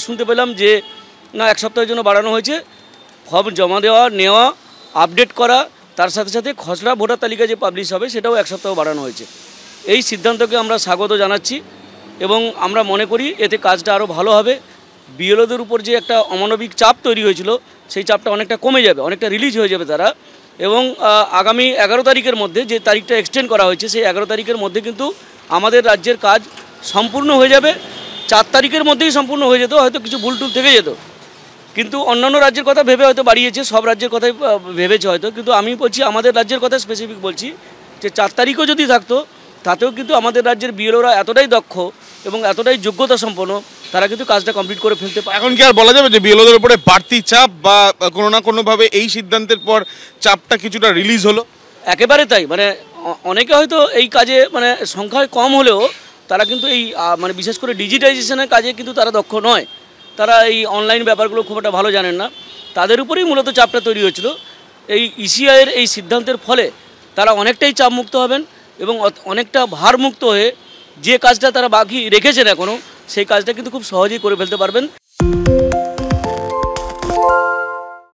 শুনতে পেলাম যে না 1 সপ্তাহের জন্য বাড়ানো হয়েছে। ফর্ম জমা দেওয়া, নেওয়া, আপডেট করা, তার সাথে সাথে খসড়া ভোটার তালিকা যে পাবলিশ হবে সেটাও 1 সপ্তাহ বাড়ানো হয়েছে। এই সিদ্ধান্তকে আমরা স্বাগত জানাচ্ছি এবং আমরা মনে করি এতে কাজটা আরও ভালো হবে। বিএলওদের উপর যে একটা অমানবিক চাপ তৈরি হয়েছিল সেই চাপটা অনেকটা কমে যাবে, অনেকটা রিলিজ হয়ে যাবে তারা। এবং আগামী 11 তারিখের মধ্যে যে তারিখটা এক্সটেন্ড করা হয়েছে সেই 11 তারিখের মধ্যে কিন্তু আমাদের রাজ্যের কাজ সম্পূর্ণ হয়ে যাবে। 4 তারিখের মধ্যেই সম্পূর্ণ হয়ে যেত, হয়তো কিছু ভুল টুল থেকে যেত, কিন্তু অন্যান্য রাজ্যের কথা ভেবে হয়তো বাড়িয়েছে, সব রাজ্যের কথাই ভেবেছে হয়তো, কিন্তু আমি বলছি আমাদের রাজ্যের কথা স্পেসিফিক বলছি যে 4 তারিখও যদি থাকতো তাতেও কিন্তু আমাদের রাজ্যের বিএলওরা এতটাই দক্ষ এবং এতটাই যোগ্যতা সম্পন্ন, তারা কিন্তু কাজটা কমপ্লিট করে ফেলতে পারে। এখন কি আর বলা যাবে যে বিএলওদের উপরে বাড়তি চাপ বা কোনো না কোনোভাবে এই সিদ্ধান্তের পর চাপটা কিছুটা রিলিজ হলো? একেবারে তাই, মানে অনেকে হয়তো এই কাজে মানে সংখ্যায় কম হলেও তারা কিন্তু এই মানে বিশেষ করে ডিজিটাইজেশনের কাজে কিন্তু তারা দক্ষ নয়, তারা এই অনলাইন ব্যাপারগুলো খুব একটা ভালো জানেন না, তাদের উপরেই মূলত চাপটা তৈরি হয়েছিল। এই ইসিআইয়ের এই সিদ্ধান্তের ফলে তারা অনেকটাই চাপমুক্ত হবেন এবং অনেকটা ভারমুক্ত হয়ে যে কাজটা তারা বাকি রেখেছেন এখনও সেই কাজটা কিন্তু খুব সহজেই করে ফেলতে পারবেন।